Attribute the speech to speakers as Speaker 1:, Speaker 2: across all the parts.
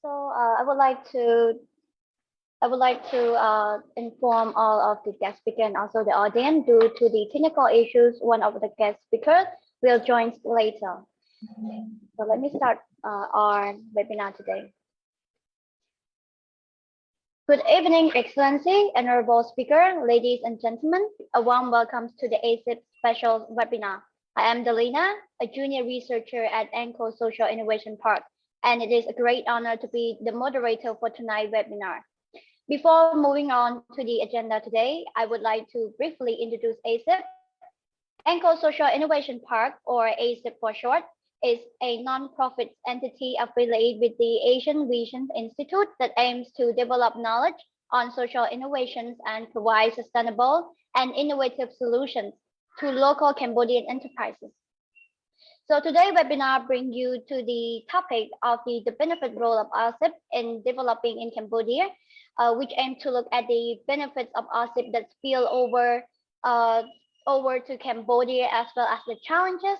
Speaker 1: I would like to inform all of the guest speaker and also the audience due to the technical issues. One of the guest speakers will join later. So let me start our webinar today. Good evening, Excellency, Honorable Speaker, ladies and gentlemen. A warm welcome to the ASIP special webinar. I am Delina, a junior researcher at ANCO Social Innovation Park, and it is a great honor to be the moderator for tonight's webinar. Before moving on to the agenda today, I would like to briefly introduce ASIP. ANCO Social Innovation Park, or ASIP for short, is a non-profit entity affiliated with the Asian Vision Institute that aims to develop knowledge on social innovations and provide sustainable and innovative solutions to local Cambodian enterprises. So today's webinar brings you to the topic of the benefit role of ASIP in developing in Cambodia, which aim to look at the benefits of ASIP that spill over to Cambodia, as well as the challenges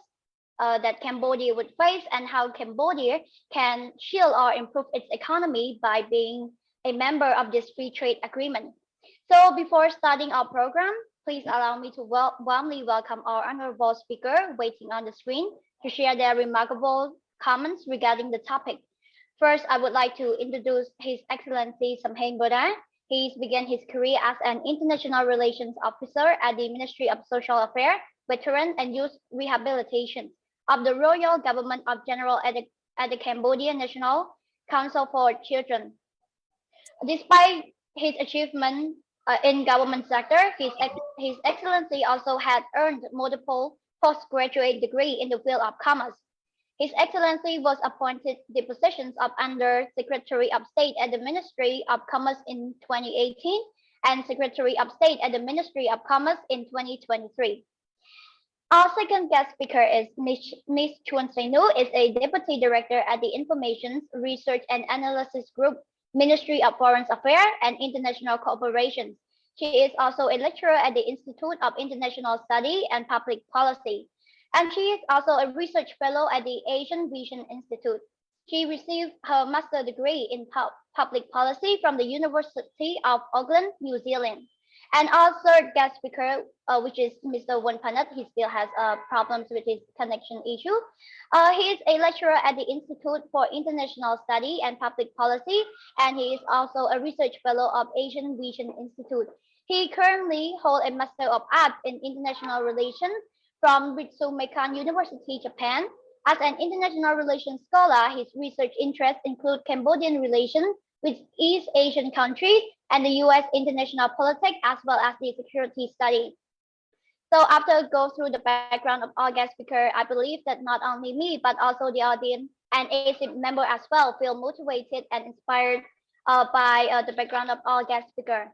Speaker 1: that Cambodia would face and how Cambodia can shield or improve its economy by being a member of this free trade agreement. So before starting our program, please allow me to warmly welcome our honorable speaker waiting on the screen to share their remarkable comments regarding the topic. First, I would like to introduce His Excellency Samhain Boda. He began his career as an international relations officer at the Ministry of Social Affairs, Veteran and Youth Rehabilitation of the Royal Government of General at the Cambodian National Council for Children. Despite his achievement in government sector, His Excellency also had earned multiple postgraduate degrees in the field of commerce. His Excellency was appointed the positions of Under Secretary of State at the Ministry of Commerce in 2018 and Secretary of State at the Ministry of Commerce in 2023. Our second guest speaker is Ms. Chuan Sainu, is a Deputy Director at the Information Research and Analysis Group, Ministry of Foreign Affairs and International Cooperation. She is also a lecturer at the Institute of International Study and Public Policy, and she is also a research fellow at the Asian Vision Institute. She received her master's degree in public policy from the University of Auckland, New Zealand. And our third guest speaker, which is Mr. Won Panat, he still has problems with his connection issue. He is a lecturer at the Institute for International Study and Public Policy, and he is also a research fellow of Asian Vision Institute. He currently holds a Master of Arts in International Relations from Ritsumeikan University, Japan. As an international relations scholar, his research interests include Cambodian relations with East Asian countries and the U.S. international politics, as well as the security study. So after go through the background of our guest speaker, I believe that not only me, but also the audience and ASIP member as well feel motivated and inspired by the background of our guest speaker.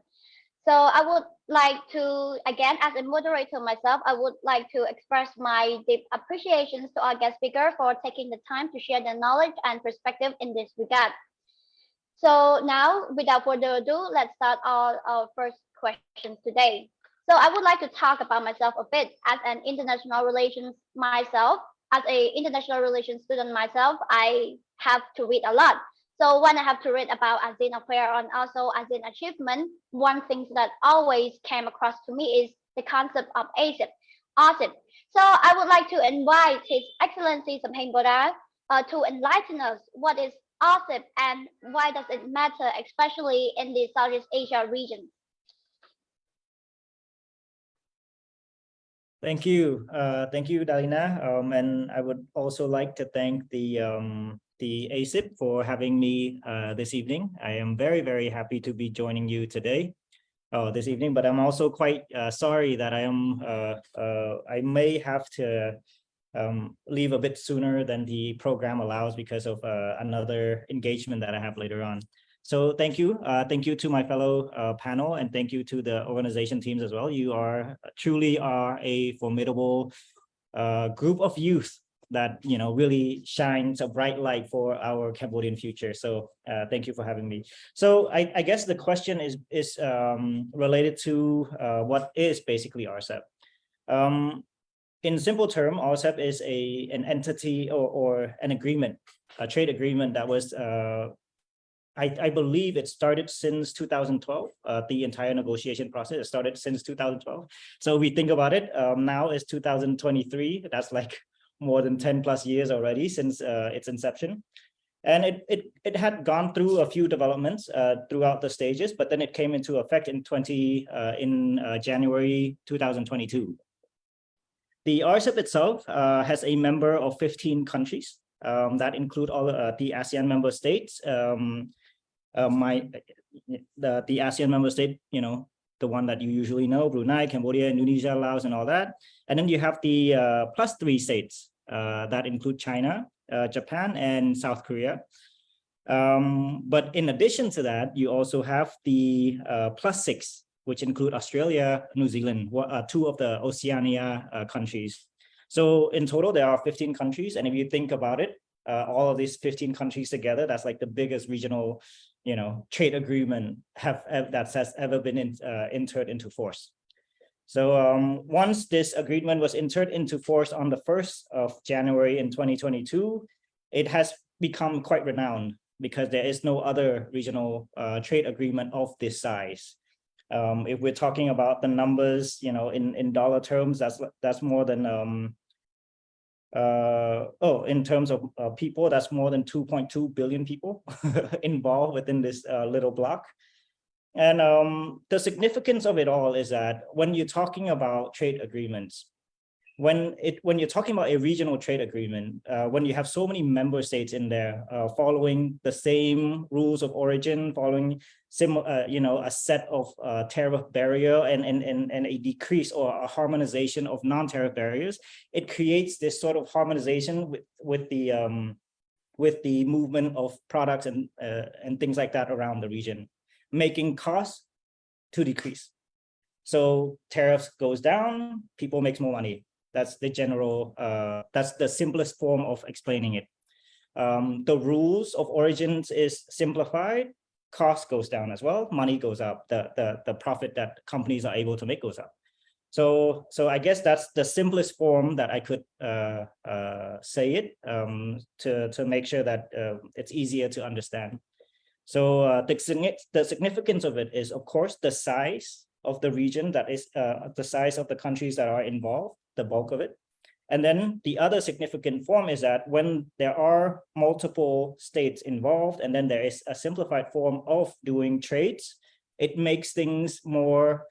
Speaker 1: So I would like to, again, as a moderator myself, I would like to express my deep appreciations to our guest speaker for taking the time to share their knowledge and perspective in this regard. So now, without further ado, let's start our first question today. So I would like to talk about myself a bit. As an international relations student myself, I have to read a lot. So when I have to read about ASEAN affairs and also ASEAN achievement, one thing that always came across to me is the concept of ASIP. So I would like to invite His Excellency Samhain Boda to enlighten us what is ASIP and why does it matter, especially in the Southeast Asia region?
Speaker 2: Thank you, Dalina. And I would also like to thank the ASIP for having me this evening. I am very, very happy to be joining you today, this evening. But I'm also quite sorry that I may have to leave a bit sooner than the program allows because of another engagement that I have later on. So thank you to my fellow panel, and thank you to the organization teams as well. You truly are a formidable group of youth that really shines a bright light for our Cambodian future. So thank you for having me. So I guess the question is related to what is basically RCEP. In simple term, RCEP is an entity or an agreement, a trade agreement that was I believe it started since 2012. The entire negotiation process started since 2012. So we think about it, now is 2023. That's like more than 10 plus years already since its inception. And it had gone through a few developments throughout the stages, but then it came into effect in January 2022. The RCEP itself has a member of 15 countries that include all the ASEAN member states. The ASEAN member state, the one that you usually know, Brunei, Cambodia, Indonesia, Laos, and all that. And then you have the +3 states that include China, Japan, and South Korea. But in addition to that, you also have the +6, which include Australia, New Zealand, 2 of the Oceania countries. So in total, there are 15 countries. And if you think about it, all of these 15 countries together, that's like the biggest regional, trade agreement that has ever been entered into force. So once this agreement was entered into force on the 1st of January in 2022, it has become quite renowned because there is no other regional trade agreement of this size. If we're talking about the numbers, in dollar terms, that's more than in terms of people, that's more than 2.2 billion people involved within this little block. And the significance of it all is that when you're talking about trade agreements, when you're talking about a regional trade agreement, when you have so many member states in there following the same rules of origin, following a set of tariff barrier and a decrease or a harmonization of non-tariff barriers, it creates this sort of harmonization with the movement of products and things like that around the region, making costs to decrease. So tariffs goes down, people makes more money. That's the general, that's the simplest form of explaining it. The rules of origins is simplified, cost goes down as well, money goes up, the profit that companies are able to make goes up. So I guess that's the simplest form that I could say it to make sure that it's easier to understand. So the significance of it is, of course, the size of the region, that is the size of the countries that are involved, the bulk of it. And then the other significant form is that when there are multiple states involved, and then there is a simplified form of doing trades, it makes things more,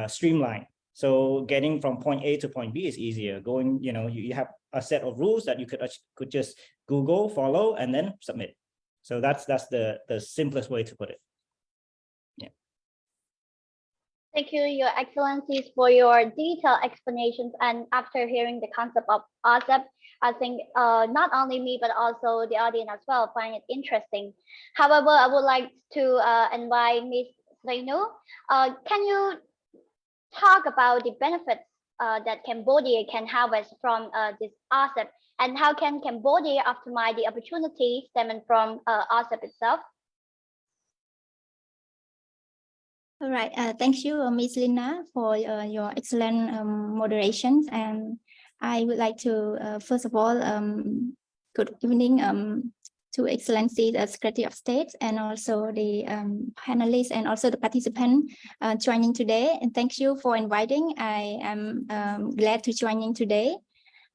Speaker 2: streamlined. So getting from point A to point B is easier. Going, you have a set of rules that you could just Google, follow, and then submit. So that's the simplest way to put it.
Speaker 1: Thank you, Your Excellencies, for your detailed explanations. And after hearing the concept of ASIP, I think not only me, but also the audience as well find it interesting. However, I would like to invite Ms. Zainu. Can you talk about the benefits that Cambodia can harvest from this ASIP, and how can Cambodia optimize the opportunities stemming from ASIP itself?
Speaker 3: All right. Thank you, Ms. Lina, for your excellent moderation. And I would like to, first of all, good evening to Excellency, the Secretary of State, and also the panelists and also the participants joining today. And thank you for inviting. I am glad to join in today.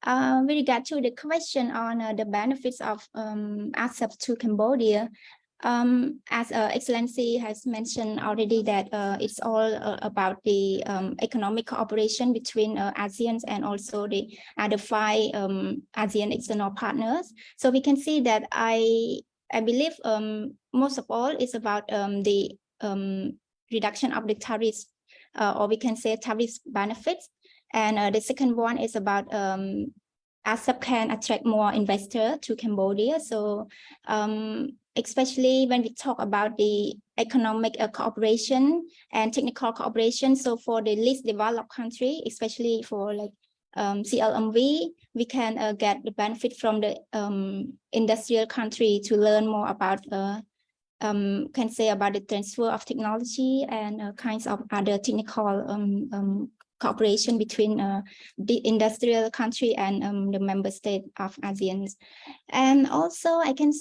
Speaker 3: With regard to the question on the benefits of ASIP to Cambodia, as Excellency has mentioned already, that it's all about the economic cooperation between ASEAN and also the other 5 ASEAN external partners. So we can see that I believe most of all is about the reduction of the tariffs, or we can say tariff benefits. And the second one is about ASIP can attract more investors to Cambodia. So especially when we talk about the economic cooperation and technical cooperation. So for the least developed country, especially for like CLMV, we can get the benefit from the industrial country to learn more about can say about the transfer of technology and kinds of other technical cooperation between the industrial country and the member state of ASEAN. And also I can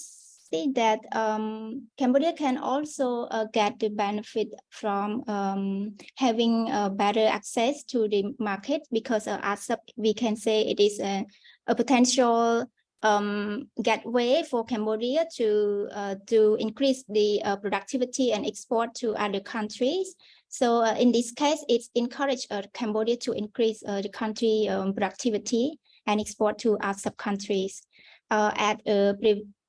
Speaker 3: see that Cambodia can also get the benefit from having better access to the market, because ASIP, we can say it is a potential gateway for Cambodia to increase the productivity and export to other countries. So in this case, it's encouraged Cambodia to increase the country productivity and export to ASEP countries at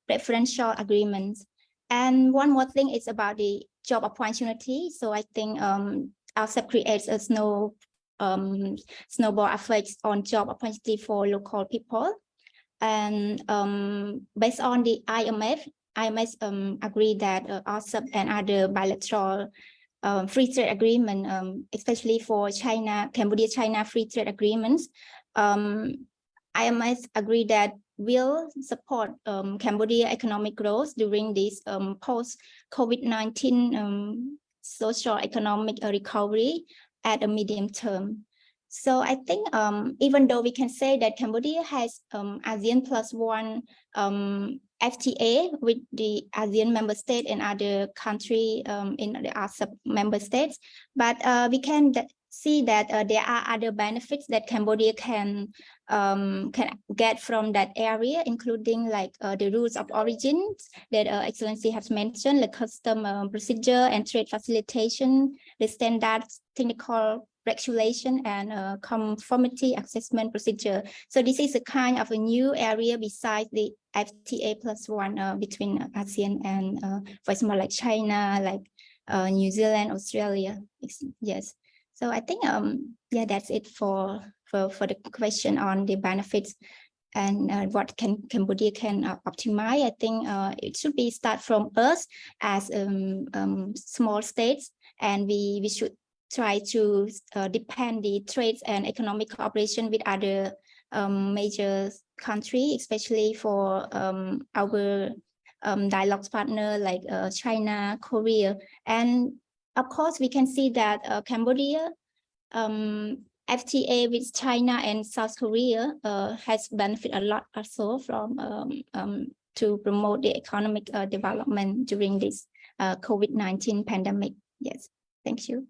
Speaker 3: preferential agreements. And one more thing is about the job opportunity. So I think ASEP creates a snowball effect on job opportunity for local people. And based on the IMF agree that ASEP and other bilateral free trade agreement, especially for Cambodia-China free trade agreements, IMF agree that will support Cambodia economic growth during this post-COVID-19 social economic recovery at a medium term. So I think even though we can say that Cambodia has ASEAN +1 FTA with the ASEAN member state and other country in the ASEP member states, but we can see that there are other benefits that Cambodia can get from that area, including like the rules of origin that Excellency has mentioned, the custom procedure and trade facilitation, the standards, technical regulation, and conformity assessment procedure. So this is a kind of a new area besides the FTA +1 between ASEAN and, for example, like China, like New Zealand, Australia. Yes. So I think, yeah, that's it for the question on the benefits and what Cambodia can optimize. I think it should be start from us as small states, and we should try to depend the trades and economic cooperation with other major countries, especially for our dialogue partner like China, Korea. And of course, we can see that Cambodia FTA with China and South Korea has benefited a lot also from to promote the economic development during this COVID-19 pandemic. Yes, thank you.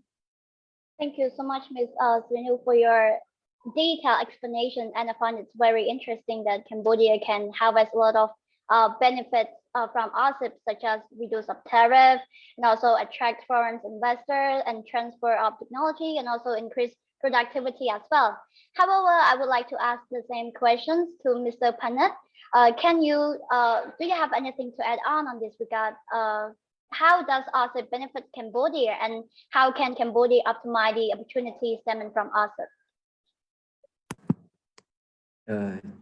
Speaker 1: Thank you so much, Ms. Srinu, for your detailed explanation. And I find it's very interesting that Cambodia can harvest a lot of benefits from ASIP, such as reduce of tariff, and also attract foreign investors and transfer of technology, and also increase productivity as well. However, I would like to ask the same questions to Mr. Panet. Do you have anything to add on this regard? How does ASIP benefit Cambodia, and how can Cambodia optimize the opportunities stemming from ASIP?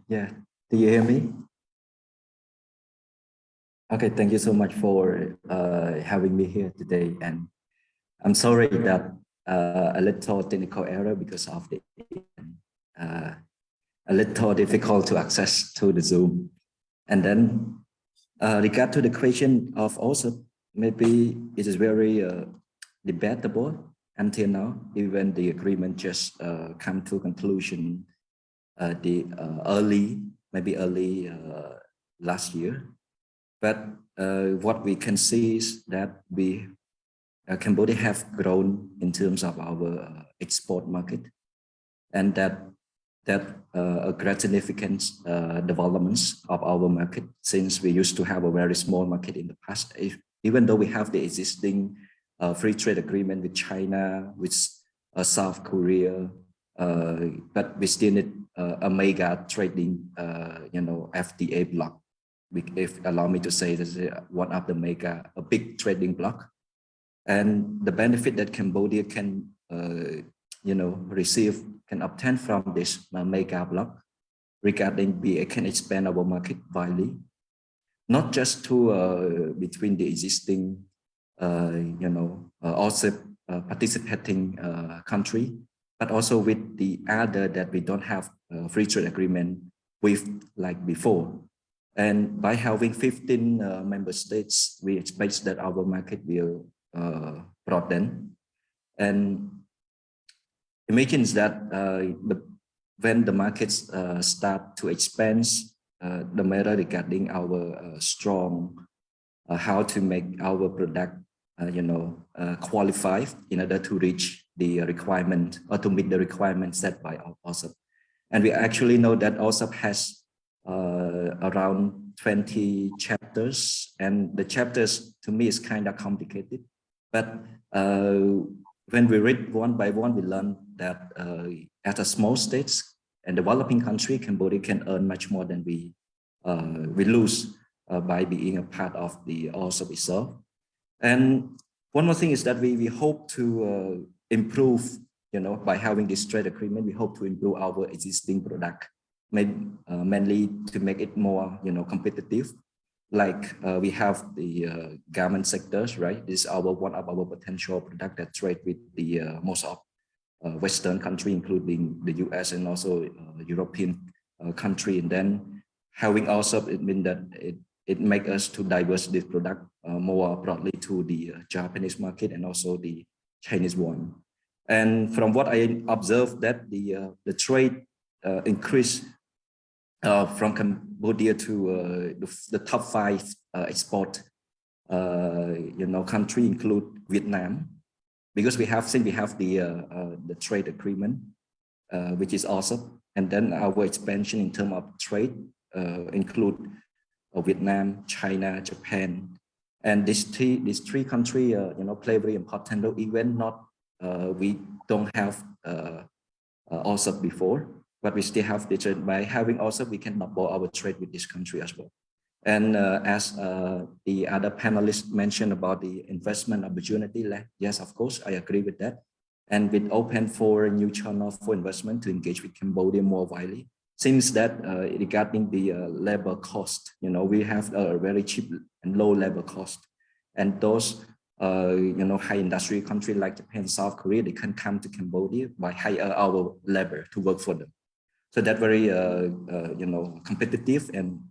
Speaker 4: Yeah, do you hear me? Okay, thank you so much for having me here today. And I'm sorry that a little technical error because of the a little difficult to access to the Zoom. And then regard to the question of also, maybe it is very debatable until now, even the agreement just come to conclusion early last year. But what we can see is that Cambodia have grown in terms of our export market, and that a great significant developments of our market, since we used to have a very small market in the past. Even though we have the existing free trade agreement with China, with South Korea, but we still need a mega trading, FTA block. If allow me to say, this is one of the a big trading block, and the benefit that Cambodia can, can obtain from this mega block regarding we can expand our market widely, not just to between the existing, also participating country, but also with the other that we don't have a free trade agreement with like before. And by having 15 member states, we expect that our market will broaden. And imagine that when the markets start to expand, the matter regarding our strong how to make our product, qualified in order to reach the requirement or to meet the requirements set by ASIP. And we actually know that ASIP has around 20 chapters, and the chapters to me is kind of complicated. But when we read one by one, we learn that at a small state and developing country, Cambodia can earn much more than we lose by being a part of the ASIP itself. And one more thing is that we hope to improve, by having this trade agreement, we hope to improve our existing product, mainly to make it more, competitive. Like we have the garment sectors, right? This is one of our potential product that trade with the most of Western country, including the US and also European country. And then having also, it means that it makes us to diverse this product more broadly to the Japanese market and also the Chinese one. And from what I observed, that the trade increased from Cambodia to the top 5 export country include Vietnam, because we have the trade agreement, which is awesome. And then our expansion in terms of trade include Vietnam, China, Japan, and these three countries, play very important role. Even not we don't have ASIP before, but we still have the trade. By having ASIP, we can double our trade with this country as well. And as the other panelists mentioned about the investment opportunity, yes, of course, I agree with that. And with open for a new channel for investment to engage with Cambodia more widely. Since that regarding the labor cost, we have a very cheap and low labor cost, and those high industry countries like Japan, South Korea, they can come to Cambodia by hire our labor to work for them. So that very competitive, and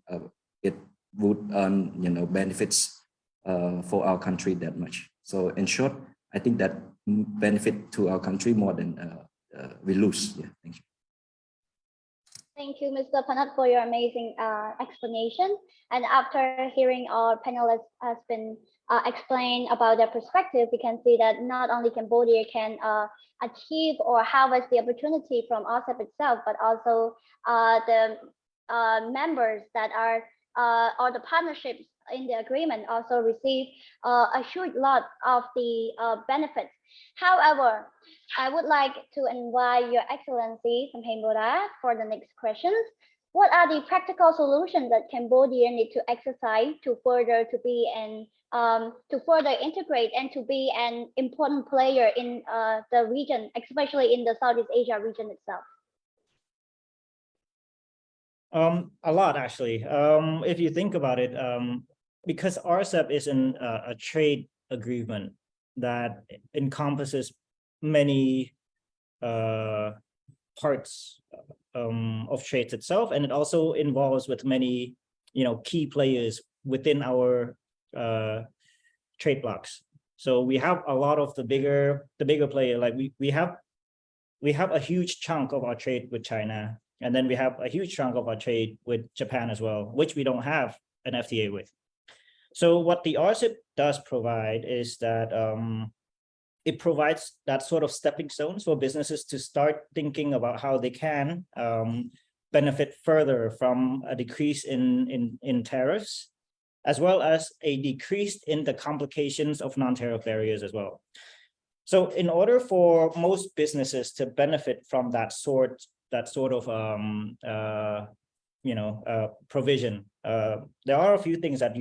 Speaker 4: it would earn benefits for our country that much. So in short, I think that benefit to our country more than we lose. Yeah, thank you.
Speaker 1: Thank you, Mr. Panat, for your amazing explanation. And after hearing our panelists has been explain about their perspective, we can see that not only Cambodia can achieve or harvest the opportunity from ASIP itself, but also the members that are or the partnerships in the agreement also receive a huge lot of the benefits. However, I would like to invite Your Excellency Samhemboda for the next questions. What are the practical solutions that Cambodia need to exercise to further integrate and to be an important player in the region, especially in the Southeast Asia region itself?
Speaker 2: A lot, actually. If you think about it, because RCEP is a trade agreement that encompasses many parts of trade itself, and it also involves with many key players within our trade blocks. So we have a lot of the bigger player, like we have a huge chunk of our trade with China, and then we have a huge chunk of our trade with Japan as well, which we don't have an FTA with. So what the RCEP does provide is that it provides that sort of stepping stones for businesses to start thinking about how they can benefit further from a decrease in tariffs, as well as a decrease in the complications of non-tariff barriers as well. So in order for most businesses to benefit from that sort of provision, there are a few things that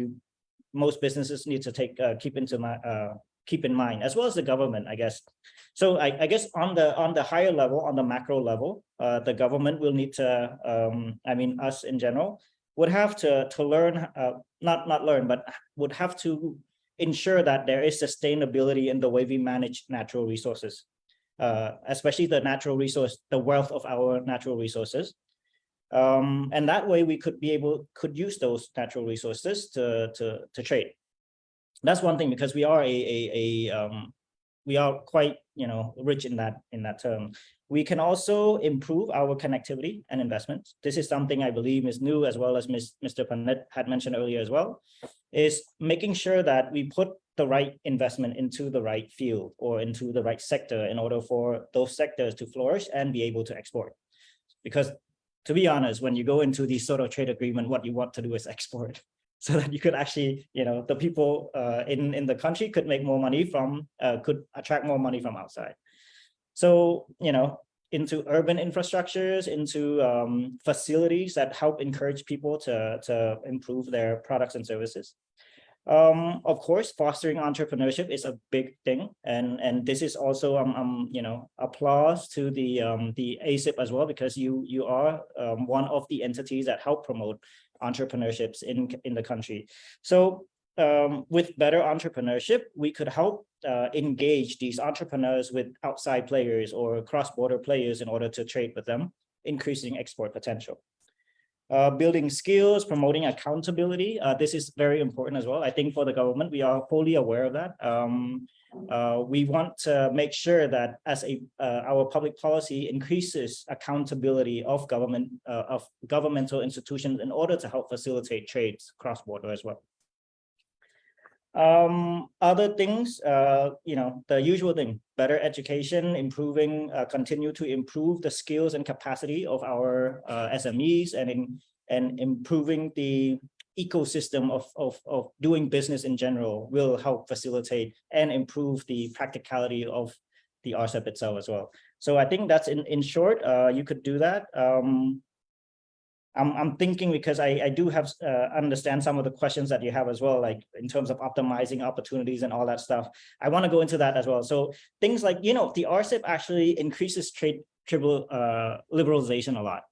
Speaker 2: most businesses need to keep in mind, as well as the government, I guess. So I guess on the higher level, on the macro level, the government will need to, us in general, would have to learn, not learn, but would have to ensure that there is sustainability in the way we manage natural resources, especially the wealth of our natural resources. And that way we could use those natural resources to trade. That's one thing, because we are we are quite rich in that term. We can also improve our connectivity and investments. This is something I believe is new, as well as Mr. Panat had mentioned earlier as well. is making sure that we put the right investment into the right field or into the right sector in order for those sectors to flourish and be able to export. Because to be honest, when you go into these sort of trade agreement, what you want to do is export so that you could actually, the people in the country could make more money from, could attract more money from outside. So, into urban infrastructures, into facilities that help encourage people to improve their products and services. Of course, fostering entrepreneurship is a big thing, and this is also applause to the ASIP as well, because you are one of the entities that help promote entrepreneurships in the country. So with better entrepreneurship, we could help engage these entrepreneurs with outside players or cross-border players in order to trade with them, increasing export potential. Building skills, promoting accountability. This is very important as well. I think for the government, we are fully aware of that. We want to make sure that as our public policy increases accountability of governmental institutions in order to help facilitate trades cross-border as well. Other things, the usual thing, better education, continue to improve the skills and capacity of our SMEs, and improving the ecosystem of doing business in general will help facilitate and improve the practicality of the RCEP itself as well. So I think that's in short, you could do that. I'm thinking, because I do have understand some of the questions that you have as well, like in terms of optimizing opportunities and all that stuff. I want to go into that as well. So things like, the RCEP actually increases trade liberalization a lot.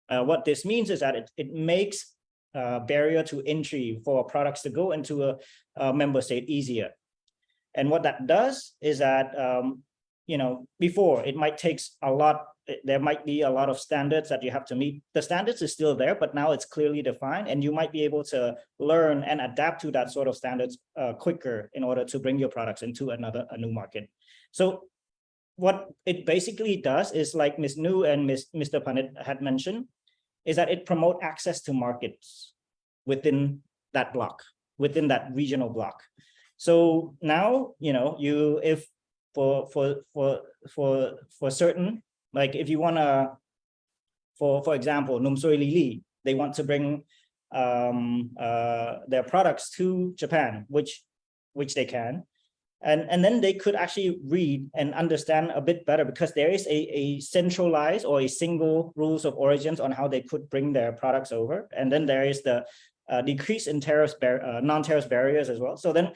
Speaker 2: What this means is that it makes barrier to entry for products to go into a member state easier. And what that does is that, before it might take a lot, there might be a lot of standards that you have to meet. The standards is still there, but now it's clearly defined, and you might be able to learn and adapt to that sort of standards quicker in order to bring your products into a new market. So what it basically does is, like Ms. Nu and Mr. Panit had mentioned, is that it promotes access to markets within that block, within that regional block. So now, if for certain, like if you want to, for example, Num Soy Lili, they want to bring their products to Japan, which they can. And then they could actually read and understand a bit better, because there is a centralized or a single rules of origins on how they could bring their products over. And then there is the decrease in non-tariff barriers as well. So then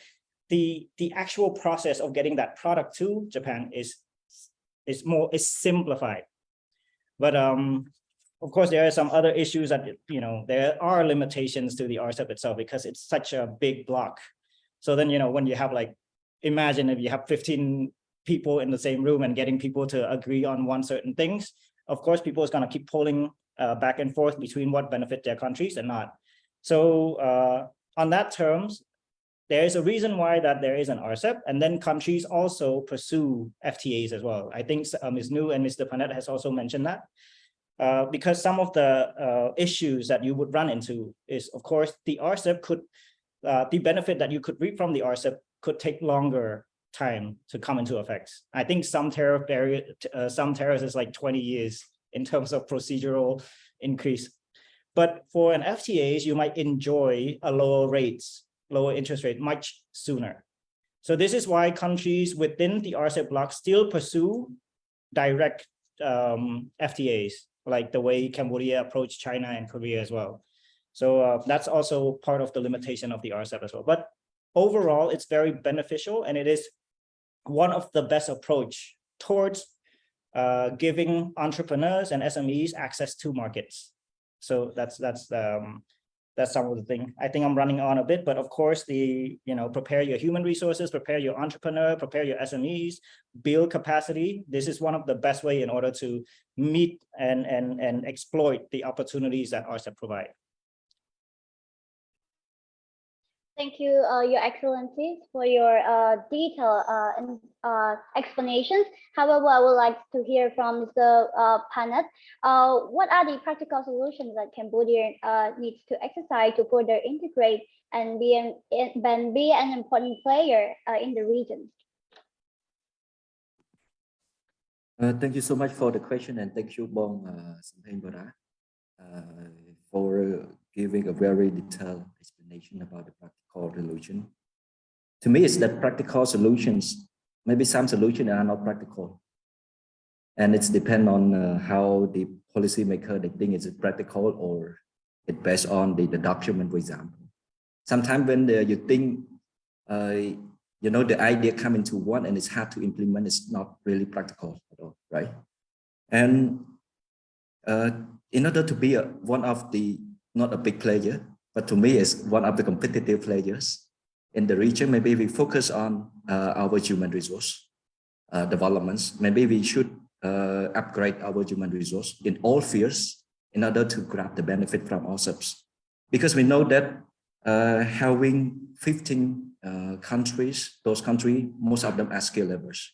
Speaker 2: the actual process of getting that product to Japan is simplified. But of course, there are some other issues that, there are limitations to the RCEP itself, because it's such a big block. So then, when you have, like, imagine if you have 15 people in the same room and getting people to agree on one certain things, of course, people is going to keep pulling back and forth between what benefit their countries and not. So on that terms, there is a reason why that there is an RCEP, and then countries also pursue FTAs as well. I think Ms. Nu and Mr. Panet has also mentioned that, because some of the issues that you would run into is, of course, the RCEP could, the benefit that you could reap from the RCEP could take longer time to come into effect. I think some tariffs is like 20 years in terms of procedural increase. But for an FTAs, you might enjoy a lower interest rate much sooner. So this is why countries within the RCEP bloc still pursue direct FTAs, like the way Cambodia approached China and Korea as well. So that's also part of the limitation of the RCEP as well. But overall, it's very beneficial, and it is one of the best approach towards giving entrepreneurs and SMEs access to markets. So that's some of the thing. I think I'm running on a bit, but of course, prepare your human resources, prepare your entrepreneur, prepare your SMEs, build capacity. This is one of the best way in order to meet and exploit the opportunities that RCEP provide.
Speaker 1: Thank you, Your Excellencies, for your detailed explanations. However, I would like to hear from Mr. Panet. What are the practical solutions that Cambodia needs to exercise to further integrate and be an important player in the region?
Speaker 4: Thank you so much for the question, and thank you, Bong Samhain for giving a very detailed explanation about the practical solution. To me, it's that practical solutions, maybe some solutions are not practical. And it's depend on how the policymaker, they think it's practical or it based on the document, for example. Sometimes when you think, you know, the idea come into one and it's hard to implement, it's not really practical at all, right? And in order to be one of the, not a big player, but to me is one of the competitive players in the region, maybe we focus on our human resource developments. Maybe we should upgrade our human resource in all fields in order to grab the benefit from ASIPs. Because we know that having 15 countries, those countries, most of them are skilled laborers.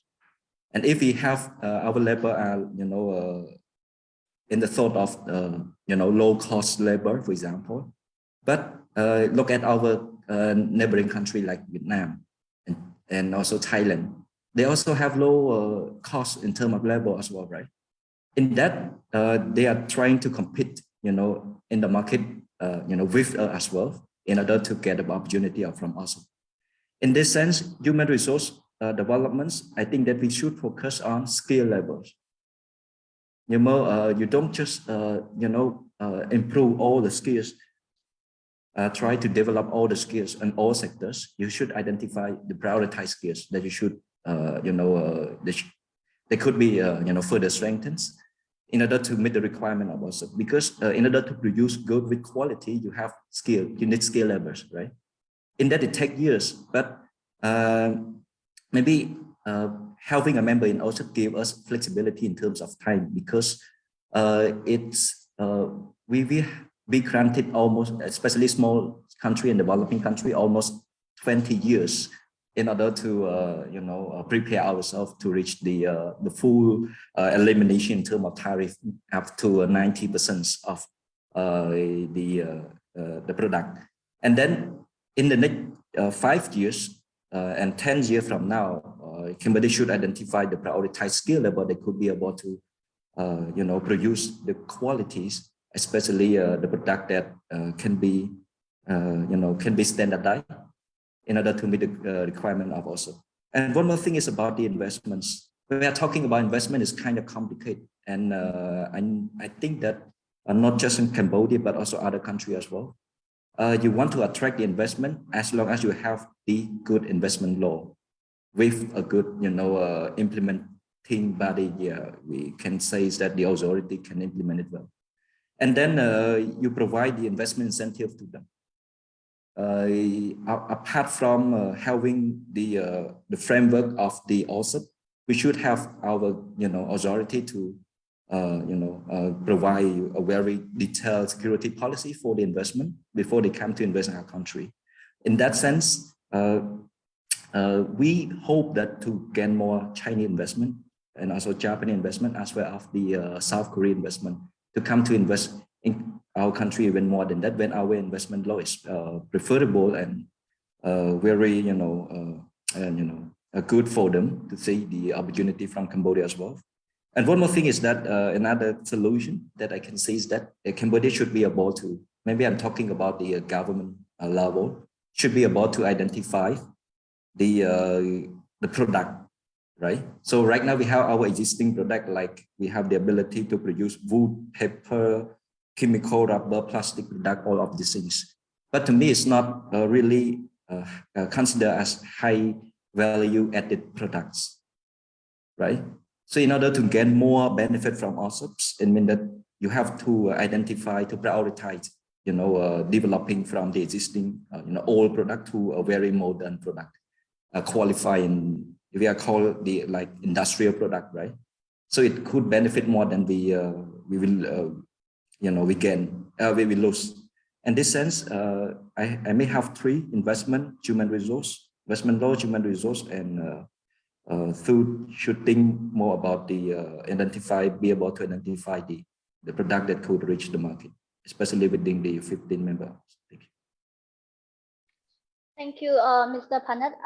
Speaker 4: And if we have our labor, you know, in the thought of, you know, low cost labor, for example, but look at our neighboring country like Vietnam and also Thailand. They also have low cost in terms of labor as well, right? In that, they are trying to compete, you know, in the market, you know, with as well, in order to get the opportunity from us. In this sense, human resource developments, I think that we should focus on skilled labors. You know, you don't just, you know, improve all the skills, try to develop all the skills in all sectors. You should identify the prioritized skills that you should, you know, they could be, you know, further strengthened in order to meet the requirement of us. Because in order to produce good with quality, you have skill, you need skilled laborers, right? In that it takes years, but maybe having a member in also give us flexibility in terms of time, because it's we granted almost, especially small country and developing country, almost 20 years in order to you know, prepare ourselves to reach the full elimination in terms of tariff up to 90% of the product. And then in the next 5 years and 10 years from now, Cambodia should identify the prioritized skill level that could be able to you know, produce the qualities, especially the product that can be you know, can be standardized in order to meet the requirement of also. And one more thing is about the investments. When we are talking about investment, is kind of complicated, and I think that not just in Cambodia but also other countries as well. You want to attract the investment as long as you have the good investment law with a good, you know, implementing body. Yeah, we can say is that the authority can implement it well, and then you provide the investment incentive to them. Apart from having the framework of the ASIP, we should have our, you know, authority to you know, provide a very detailed security policy for the investment before they come to invest in our country. In that sense, we hope that to gain more Chinese investment and also Japanese investment, as well as the South Korean investment, to come to invest in our country even more than that, when our investment law is preferable and very, you know, good for them to see the opportunity from Cambodia as well. And one more thing is that another solution that I can see is that Cambodia should be able to, maybe I'm talking about the government level, should be able to identify the product, right? So right now we have our existing product, like we have the ability to produce wood, paper, chemical, rubber, plastic product, all of these things. But to me, it's not really considered as high value added products, right? So in order to gain more benefit from ASIPs, it means that you have to identify, to prioritize, you know, developing from the existing, you know, old product to a very modern product, qualifying, we are called the like industrial product, right? So it could benefit more than we will, you know, we will lose. In this sense, I may have three: investment, human resource, investment law, human resource, and food should think more about the be able to identify the product that could reach the market, especially within the 15 members. Thank you.
Speaker 1: Thank you, Mr. Panat,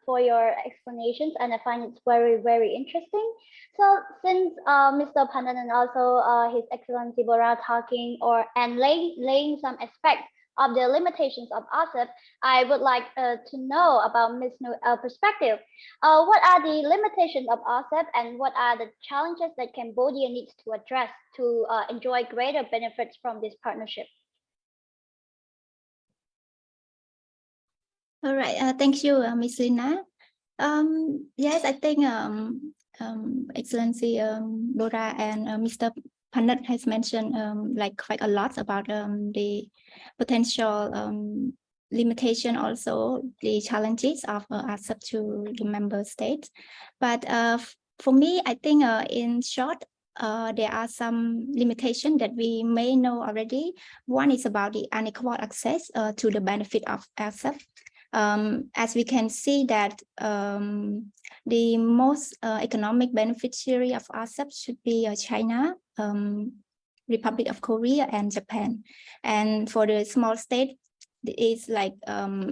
Speaker 1: for your explanations, and I find it's very, very interesting. So, since Mr. Panat and also His Excellency Bora talking and laying some aspects of the limitations of ASIP, I would like to know about Ms. perspective. What are the limitations of ASIP, and what are the challenges that Cambodia needs to address to enjoy greater benefits from this partnership?
Speaker 3: All right, thank you, Ms. Lina. Yes, I think Excellency Bora and Mr. Panat has mentioned like quite a lot about the potential limitation, also the challenges of ASIP to the member states. But for me, I think in short, there are some limitations that we may know already. One is about the unequal access to the benefit of ASIP. As we can see that the most economic beneficiary of ASIP should be China, Republic of Korea, and Japan. And for the small state, it's like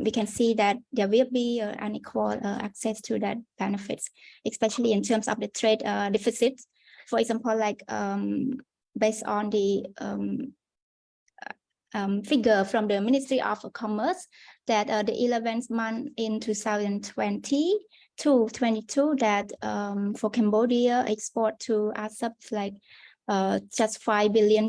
Speaker 3: we can see that there will be unequal access to that benefits, especially in terms of the trade deficit. For example, like based on the figure from the Ministry of Commerce, that the 11th month in 2020 to 22, that for Cambodia export to ASEP like just $5 billion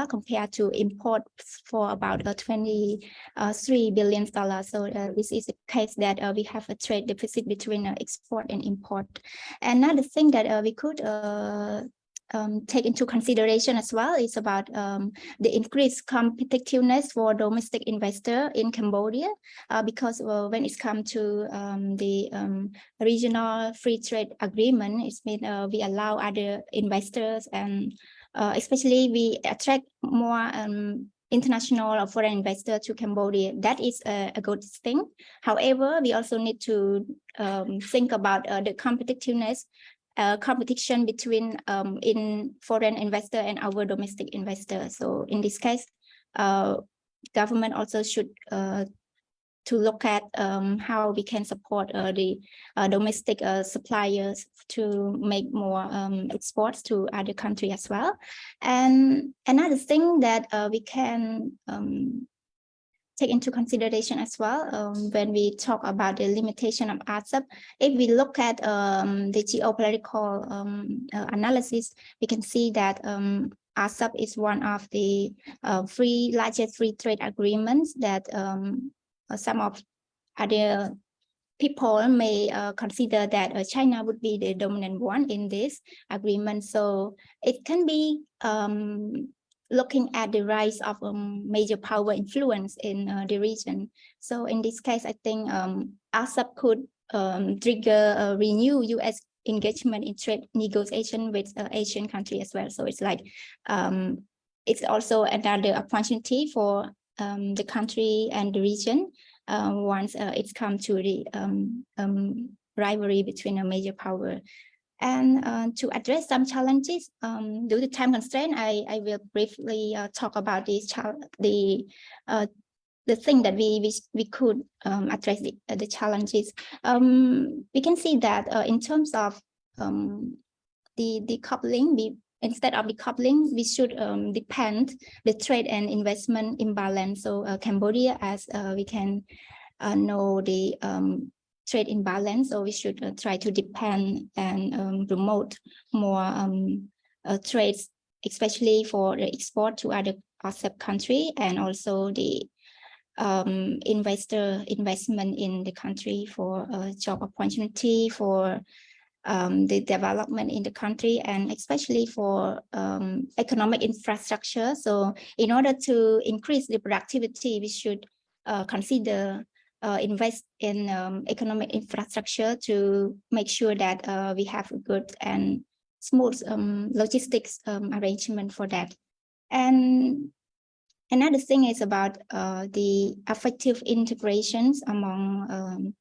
Speaker 3: compared to import for about $23 billion. So this is a case that we have a trade deficit between export and import. Another thing that we could take into consideration as well is about the increased competitiveness for domestic investor in Cambodia, because when it comes to the regional free trade agreement, it means we allow other investors, and especially we attract more international or foreign investor to Cambodia. That is a good thing. However, we also need to think about the competitiveness competition between in foreign investor and our domestic investor. So in this case, government also should to look at how we can support the domestic suppliers to make more exports to other countries as well. And another thing that we can take into consideration as well when we talk about the limitation of ASEP. If we look at the geopolitical analysis, we can see that ASEP is one of the largest free trade agreements that some of other people may consider that China would be the dominant one in this agreement. So it can be looking at the rise of major power influence in the region. So in this case, I think ASEP could trigger a renewed U.S. engagement in trade negotiation with Asian countries as well. So it's like, it's also another opportunity for the country and the region once it's come to the rivalry between a major power. And to address some challenges, due to time constraint, I will briefly talk about this the thing that we could address the challenges. We can see that in terms of the decoupling, instead of decoupling, we should depend the trade and investment imbalance. So Cambodia, as we can know, the trade imbalance, so we should try to depend and promote more trades, especially for the export to other ASEP country, and also the investment in the country for job opportunity, for the development in the country, and especially for economic infrastructure. So in order to increase the productivity, we should consider invest in economic infrastructure to make sure that we have a good and smooth logistics arrangement for that. And another thing is about the effective integrations among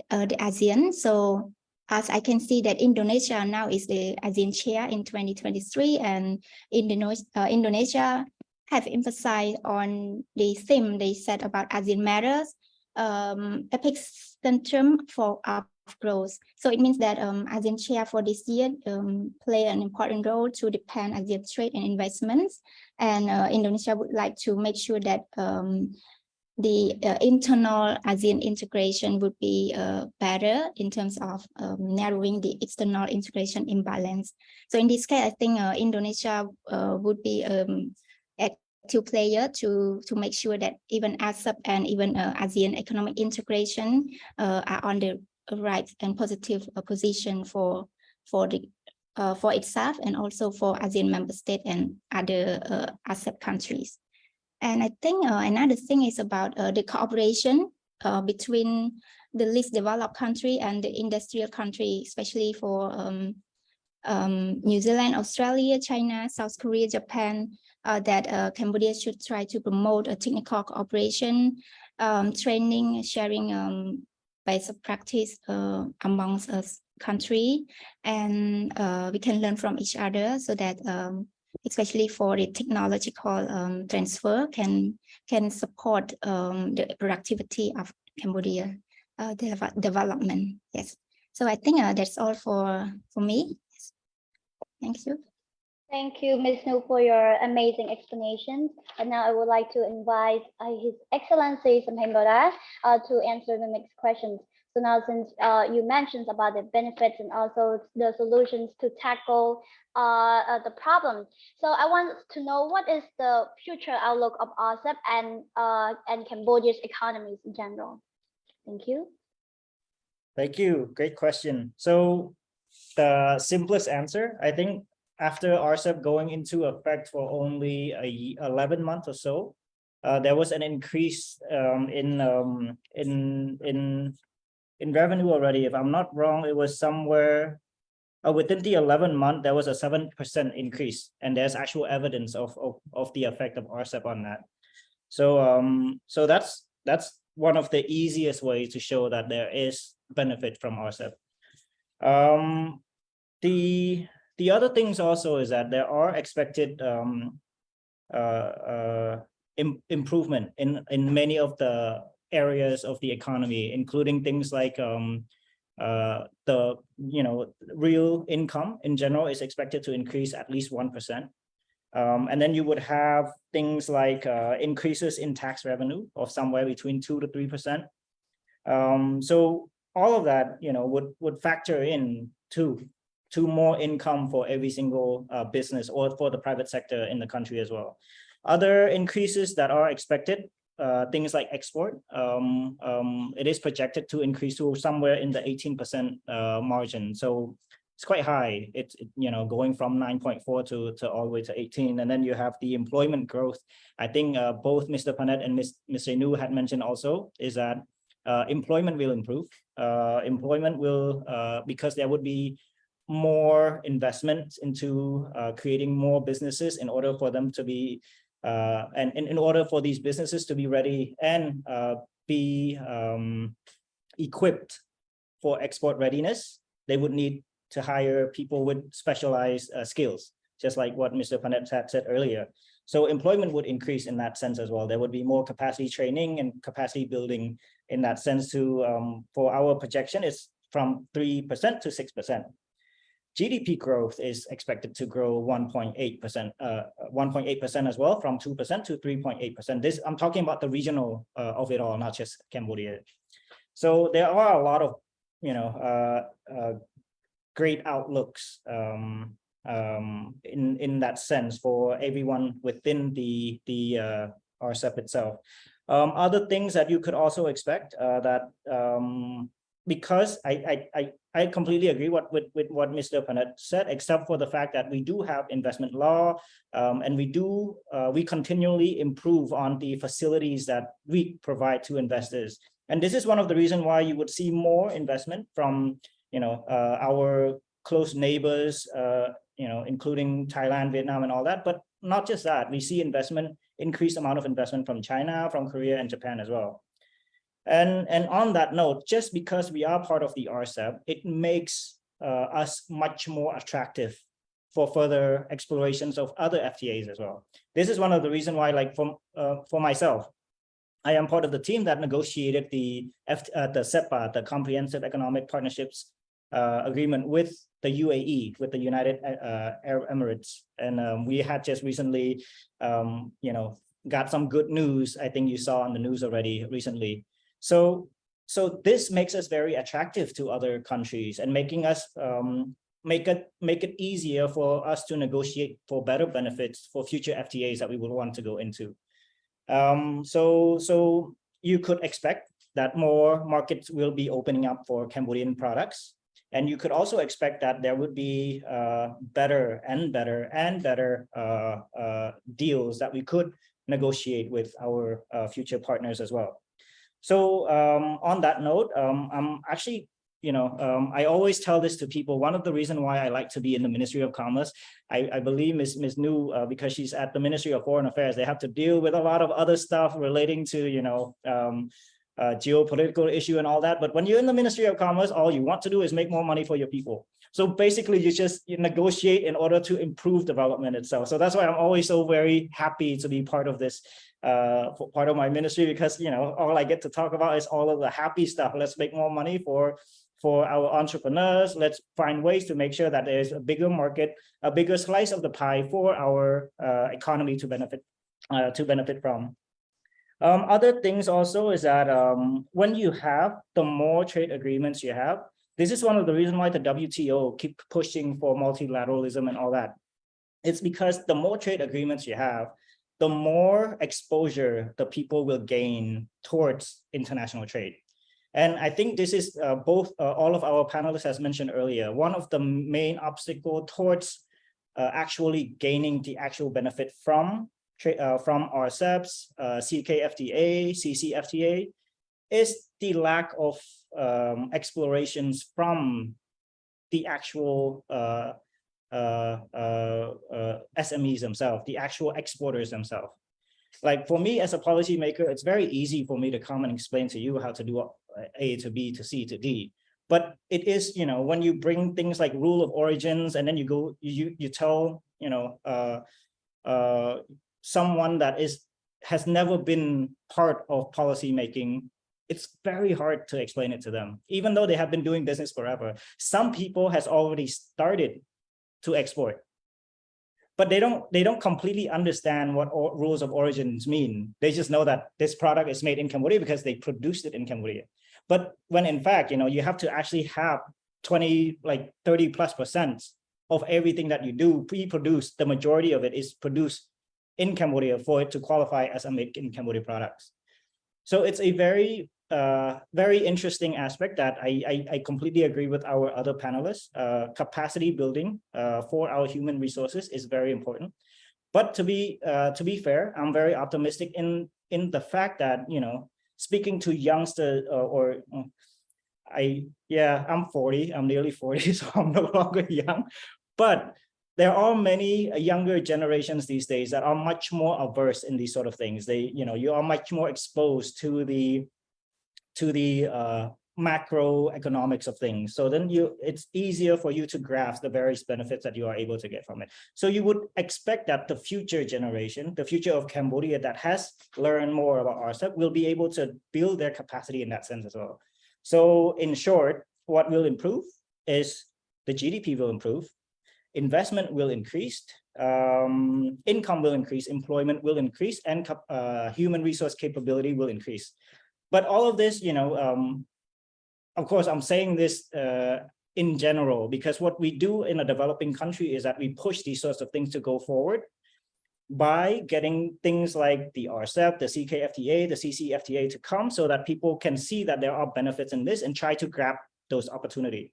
Speaker 3: the ASEAN. So as I can see that Indonesia now is the ASEAN chair in 2023, and Indonesia have emphasized on the theme they said about ASEAN matters, epicentrum for growth. So it means that ASEAN chair for this year play an important role to Japan ASEAN trade and investments. And Indonesia would like to make sure that the internal ASEAN integration would be better in terms of narrowing the external integration imbalance. So in this case, I think Indonesia would be active player to make sure that even ASIP and even ASEAN economic integration are on the right and positive position for itself and also for ASEAN member state and other ASEP countries. And I think another thing is about the cooperation between the least developed country and the industrial country, especially for New Zealand, Australia, China, South Korea, Japan, that Cambodia should try to promote a technical cooperation, training, sharing best practice amongst us country, and we can learn from each other so that especially for the technological transfer can support the productivity of Cambodia development. Yes. So I think that's all for me. Yes. Thank you.
Speaker 1: Thank you, Ms. Nu, for your amazing explanations. And now I would like to invite His Excellency Samhemboda to answer the next questions. So now, since you mentioned about the benefits and also the solutions to tackle the problems, so I want to know what is the future outlook of RCEP and Cambodia's economies in general. Thank you.
Speaker 2: Thank you. Great question. So the simplest answer, I think, after RCEP going into effect for only 11 months or so, there was an increase in revenue already. If I'm not wrong, it was somewhere within the 11 month, there was a 7% increase, and there's actual evidence of the effect of RCEP on that. So so that's one of the easiest ways to show that there is benefit from RCEP. The other things also is that there are expected improvement in many of the areas of the economy, including things like the real income in general is expected to increase at least 1%. And then you would have things like increases in tax revenue of somewhere between 2 to 3%. So all of that, would factor in to more income for every single business or for the private sector in the country as well. Other increases that are expected, things like export, it is projected to increase to somewhere in the 18% margin. So it's quite high. It's going from 9.4 to all the way to 18. And then you have the employment growth. I think both Mr. Panet and Mr. Nu had mentioned also is that employment will improve. Employment will, because there would be more investment into creating more businesses in order for them to be and in order for these businesses to be ready and be equipped for export readiness, they would need to hire people with specialized skills, just like what Mr. Panet had said earlier. So employment would increase in that sense as well. There would be more capacity training and capacity building in that sense to, for our projection, is from 3% to 6%. GDP growth is expected to grow 1.8% as well, from 2% to 3.8%. This, I'm talking about the regional of it all, not just Cambodia. So there are a lot of, great outlooks in that sense for everyone within the RCEP itself. Other things that you could also expect that because I completely agree with what Mr. Panet said, except for the fact that we do have investment law, and we continually improve on the facilities that we provide to investors. And this is one of the reasons why you would see more investment from our close neighbors, including Thailand, Vietnam, and all that. But not just that, we see increased amount of investment from China, from Korea, and Japan as well. And on that note, just because we are part of the RCEP, it makes us much more attractive for further explorations of other FTAs as well. This is one of the reasons why, like for myself, I am part of the team that negotiated the CEPA, the Comprehensive Economic Partnerships agreement with the UAE, with the United Arab Emirates. And we had just recently, got some good news. I think you saw on the news already recently. So this makes us very attractive to other countries and making us make it easier for us to negotiate for better benefits for future FTAs that we would want to go into. So you could expect that more markets will be opening up for Cambodian products. And you could also expect that there would be better deals that we could negotiate with our future partners as well. So on that note, I'm actually, I always tell this to people. One of the reasons why I like to be in the Ministry of Commerce, I believe Ms. Nu, because she's at the Ministry of Foreign Affairs, they have to deal with a lot of other stuff relating to, geopolitical issue and all that. But when you're in the Ministry of Commerce, all you want to do is make more money for your people. So basically, you negotiate in order to improve development itself. So that's why I'm always so very happy to be part of this, part of my ministry, because all I get to talk about is all of the happy stuff. Let's make more money for our entrepreneurs. Let's find ways to make sure that there's a bigger market, a bigger slice of the pie for our economy to benefit from. Other things also is that when you have, the more trade agreements you have, this is one of the reasons why the WTO keep pushing for multilateralism and all that. It's because the more trade agreements you have, the more exposure the people will gain towards international trade. And I think this is both all of our panelists has mentioned earlier, one of the main obstacle towards actually gaining the actual benefit from RCEPs, CKFTA, CCFTA, is the lack of explorations from the actual SMEs themselves, the actual exporters themselves. Like for me as a policymaker, it's very easy for me to come and explain to you how to do A to B to C to D. But it is, when you bring things like rule of origins and then you tell, someone that has never been part of policy making, it's very hard to explain it to them, even though they have been doing business forever. Some people has already started to export, but they don't completely understand what rules of origins mean. They just know that this product is made in Cambodia because they produced it in Cambodia. But when in fact, you have to actually have 30+% of everything that you do pre-produce. The majority of it is produced in Cambodia for it to qualify as a made in Cambodia products. So it's a very, very interesting aspect that I completely agree with our other panelists. Capacity building for our human resources is very important. But to be fair, I'm very optimistic in the fact that, speaking to youngsters I'm 40, I'm nearly 40, so I'm no longer young, but there are many younger generations these days that are much more averse in these sort of things. You are much more exposed to the macroeconomics of things. So then it's easier for you to grasp the various benefits that you are able to get from it. So you would expect that the future generation, the future of Cambodia that has learned more about RCEP will be able to build their capacity in that sense as well. So in short, what will improve is the GDP will improve, investment will increase, income will increase, employment will increase, and human resource capability will increase. But all of this, of course, I'm saying this in general, because what we do in a developing country is that we push these sorts of things to go forward by getting things like the RCEP, the CKFTA, the CCFTA to come so that people can see that there are benefits in this and try to grab those opportunities.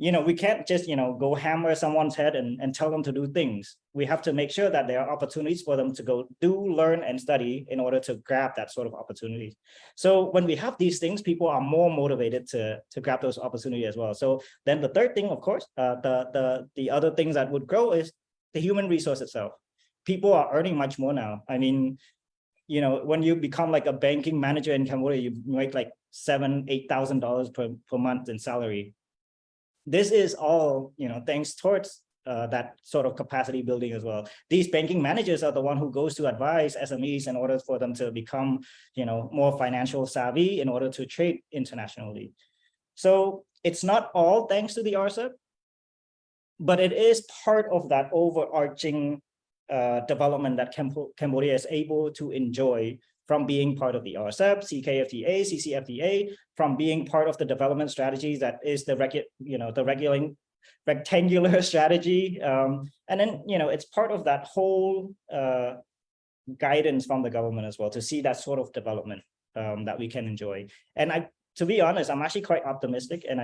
Speaker 2: We can't just, go hammer someone's head and tell them to do things. We have to make sure that there are opportunities for them to go do, learn, and study in order to grab that sort of opportunities. So when we have these things, people are more motivated to grab those opportunities as well. So then the third thing, of course, the other things that would grow is the human resource itself. People are earning much more now. I mean, when you become like a banking manager in Cambodia, you make like $7,000–8,000 per month in salary. This is all, thanks towards that sort of capacity building as well. These banking managers are the one who goes to advise SMEs in order for them to become, more financial savvy in order to trade internationally. So it's not all thanks to the RCEP, but it is part of that overarching development that Cambodia is able to enjoy from being part of the RCEP, CKFTA, CCFTA, from being part of the development strategies that is the rectangular strategy. And then, it's part of that whole guidance from the government as well to see that sort of development that we can enjoy. And to be honest, I'm actually quite optimistic. And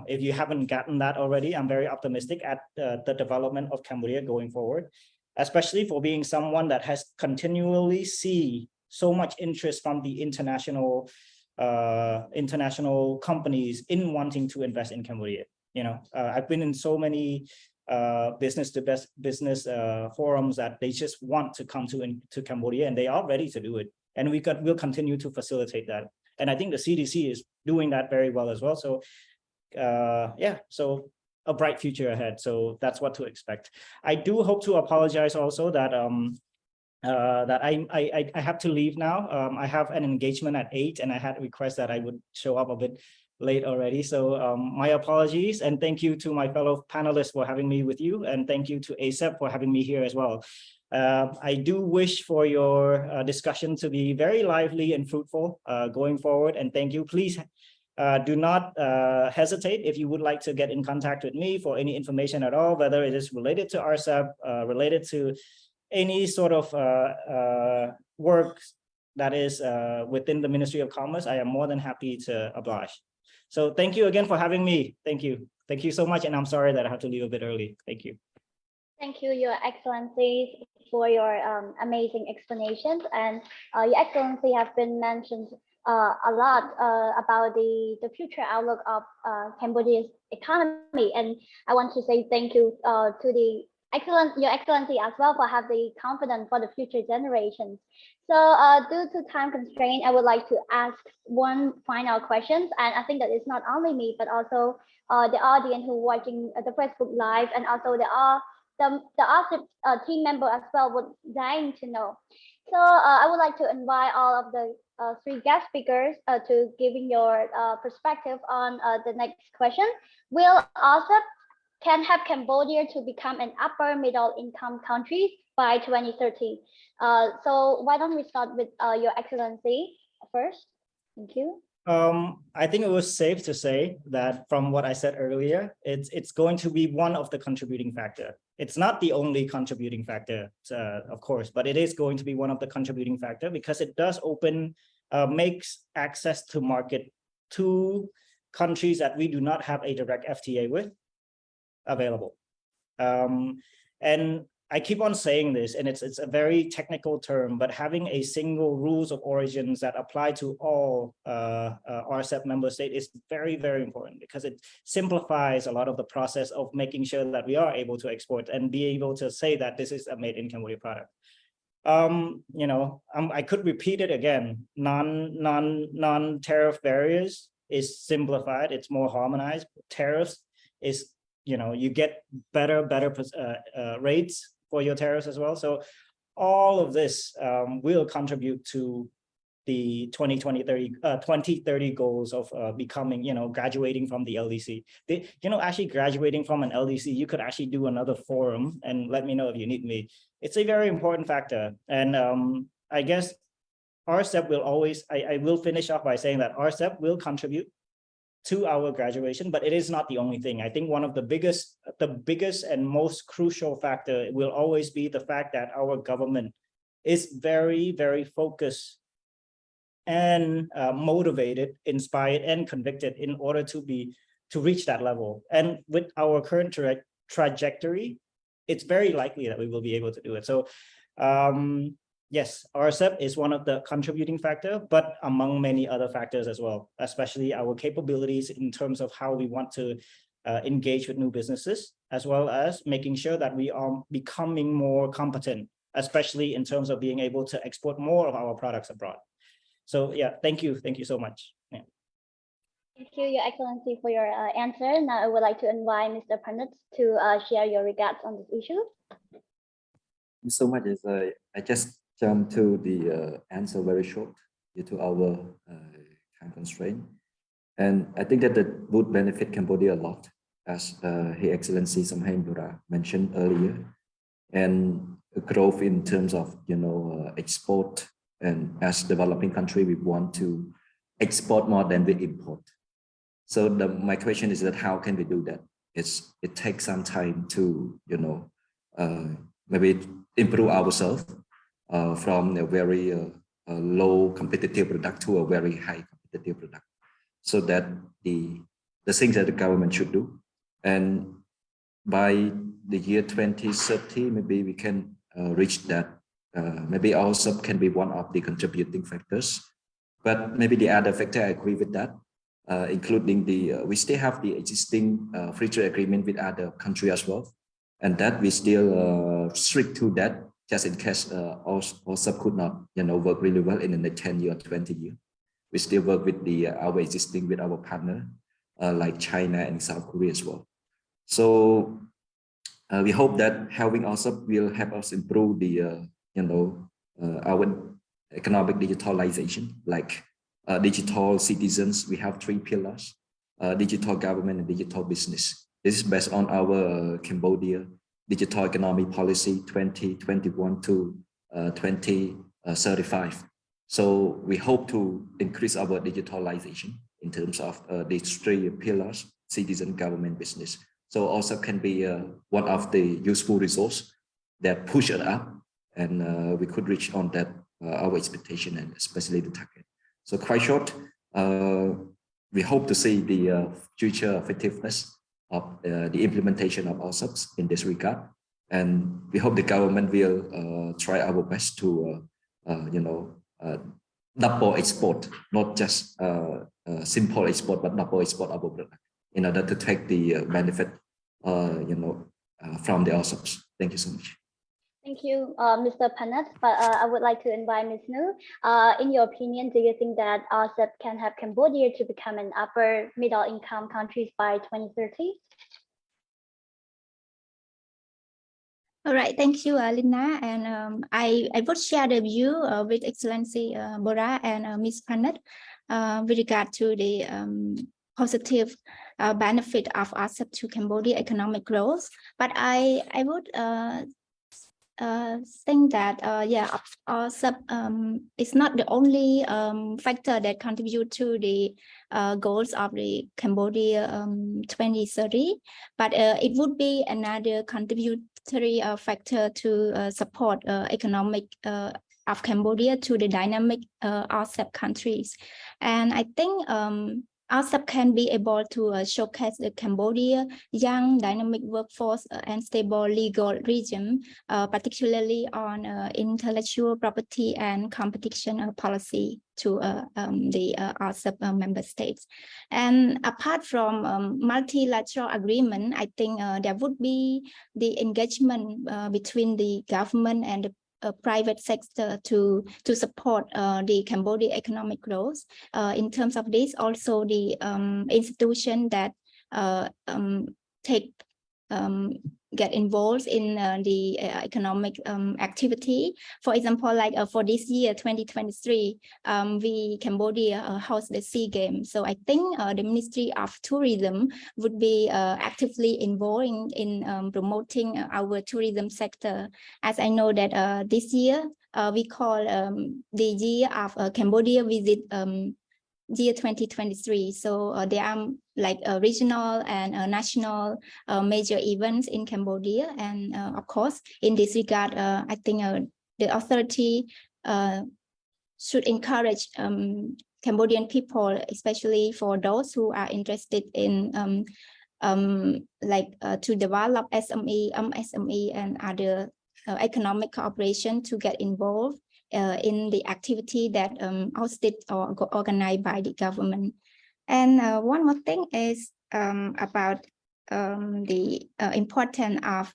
Speaker 2: if you haven't gotten that already, I'm very optimistic at the development of Cambodia going forward, especially for being someone that has continually see so much interest from the international companies in wanting to invest in Cambodia. I've been in so many business to business forums that they just want to come to Cambodia, and they are ready to do it. And we'll continue to facilitate that. And I think the CDC is doing that very well as well. So so a bright future ahead. So that's what to expect. I do hope to apologize also that that I have to leave now. I have an engagement at 8, and I had a request that I would show up a bit late already. So my apologies, and thank you to my fellow panelists for having me with you, and thank you to ASIP for having me here as well. I do wish for your discussion to be very lively and fruitful going forward, and thank you. Please do not hesitate if you would like to get in contact with me for any information at all, whether it is related to RCEP, related to any sort of work that is within the Ministry of Commerce. I am more than happy to oblige. So thank you again for having me. Thank you. Thank you so much. And I'm sorry that I have to leave a bit early. Thank you.
Speaker 1: Thank you, Your Excellencies, for your amazing explanations. And Your Excellency have been mentioned a lot about the future outlook of Cambodia's economy. And I want to say thank you to Your Excellency as well for having the confidence for the future generations. So due to time constraint, I would like to ask one final question. And I think that it's not only me, but also the audience who watching the Facebook Live, and also the ASIP team member as well would dying to know. So I would like to invite all of the 3 guest speakers to giving your perspective on the next question. Will ASIP can help Cambodia to become an upper middle income country by 2030? So why don't we start with Your Excellency first? Thank you.
Speaker 2: I think it was safe to say that from what I said earlier, it's going to be one of the contributing factor. It's not the only contributing factor, of course, but it is going to be one of the contributing factor because it does makes access to market to countries that we do not have a direct FTA with available. And I keep on saying this, and it's a very technical term, but having a single rules of origins that apply to all RCEP member states is very, very important because it simplifies a lot of the process of making sure that we are able to export and be able to say that this is a made in Cambodia product. I could repeat it again. Non-tariff barriers is simplified. It's more harmonized. Tariffs is, you get better rates for your tariffs as well. So all of this will contribute to the 2030 goals of becoming, graduating from the LDC. Actually graduating from an LDC, you could actually do another forum and let me know if you need me. It's a very important factor. And I guess RCEP will always, I will finish off by saying that RCEP will contribute to our graduation, but it is not the only thing. I think one of the biggest and most crucial factor will always be the fact that our government is very, very focused and motivated, inspired, and convicted in order to reach that level. And with our current trajectory, it's very likely that we will be able to do it. So yes, RCEP is one of the contributing factor, but among many other factors as well, especially our capabilities in terms of how we want to engage with new businesses, as well as making sure that we are becoming more competent, especially in terms of being able to export more of our products abroad. So yeah, thank you so much. Yeah.
Speaker 1: Thank you, Your Excellency, for your answer. Now I would like to invite Mr. Panat to share your regards on this issue.
Speaker 4: Thank you so much. I just jump to the answer very short due to our time constraint. And I think that would benefit Cambodia a lot, as His Excellency Samhain Bura mentioned earlier, and growth in terms of export. And as developing country, we want to export more than we import. So my question is that how can we do that? It takes some time to maybe improve ourselves from a very low competitive product to a very high competitive product. So that the things that the government should do, and by the year 2030, maybe we can reach that. Maybe ASIP can be one of the contributing factors, but maybe the other factor, I agree with that, including we still have the existing free trade agreement with other countries as well, and that we still strict to that just in case ASIP could not work really well in the next 10 years or 20 years. We still work with with our partner like China and South Korea as well. So we hope that having ASIP will help us improve our economic digitalization, like digital citizens. We have 3 pillars: digital government and digital business. This is based on our Cambodia digital economy policy 2021 to 2035. So we hope to increase our digitalization in terms of these 3 pillars: citizen, government, business. So also can be one of the useful resource that push it up, and we could reach on that our expectation and especially the target. So quite short, we hope to see the future effectiveness of the implementation of ASIPs in this regard, and we hope the government will try our best to double export, not just simple export, but double export our product in order to take the benefit from the ASIPs. Thank you so much.
Speaker 1: Thank you, Mr. Panat. But I would like to invite Ms. Nu. In your opinion, do you think that ASIP can help Cambodia to become an upper middle income country by 2030?
Speaker 3: All right, thank you, Lina. And I would share the view with Excellency Bora and Ms. Panat with regard to the positive benefit of ASIP to Cambodia economic growth. But I would think that ASIP is not the only factor that contribute to the goals of the Cambodia 2030, but it would be another contributory factor to support economic of Cambodia to the dynamic ASIP countries. And I think ASIP can be able to showcase the Cambodia young dynamic workforce and stable legal regime, particularly on intellectual property and competition policy to the ASIP member states. And apart from multilateral agreement, I think there would be the engagement between the government and the private sector to support the Cambodia economic growth. In terms of this, also the institution that get involved in the economic activity. For example, like for this year, 2023, Cambodia hosts the SEA Games. So I think the Ministry of Tourism would be actively involved in promoting our tourism sector. As I know that this year, we call the year of Cambodia visit year 2023. So there are like regional and national major events in Cambodia. And of course, in this regard, I think the authority should encourage Cambodian people, especially for those who are interested in to develop SME and other economic cooperation to get involved in the activity that hosted or organized by the government. And one more thing is about the importance of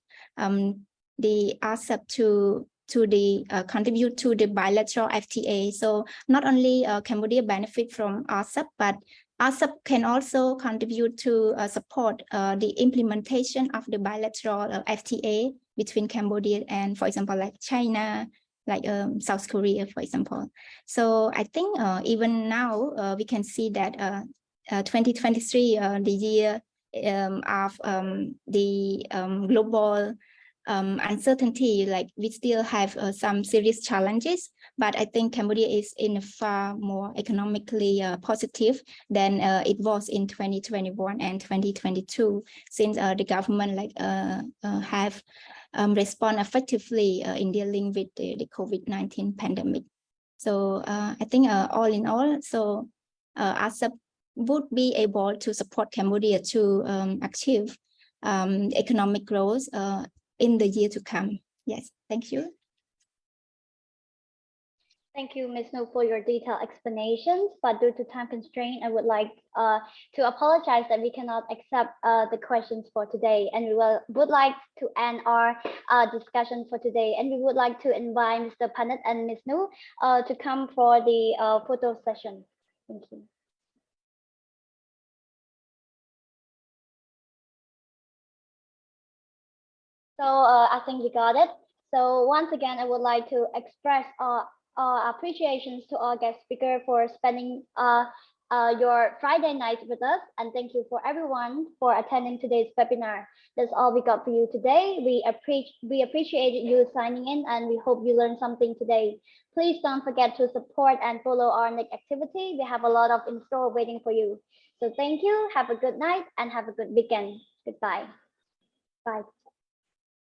Speaker 3: the ASIP to the contribute to the bilateral FTA. So not only Cambodia benefit from ASIP, but ASIP can also contribute to support the implementation of the bilateral FTA between Cambodia and, for example, like China, like South Korea, for example. So I think even now we can see that 2023, the year of the global uncertainty, like we still have some serious challenges, but I think Cambodia is in far more economically positive than it was in 2021 and 2022, since the government like have respond effectively in dealing with the COVID-19 pandemic. So I think all in all, so ASEP would be able to support Cambodia to achieve economic growth in the year to come. Yes, thank you.
Speaker 1: Thank you, Ms. Nu, for your detailed explanations. But due to time constraint, I would like to apologize that we cannot accept the questions for today. And we would like to end our discussion for today. And we would like to invite Mr. Panat and Ms. Nu to come for the photo session. Thank you. So I think we got it. So once again, I would like to express our appreciations to our guest speaker for spending your Friday night with us. And thank you for everyone for attending today's webinar. That's all we got for you today. We appreciate you signing in, and we hope you learned something today. Please don't forget to support and follow our next activity. We have a lot of in store waiting for you. So thank you. Have a good night and have a good weekend. Goodbye. Bye.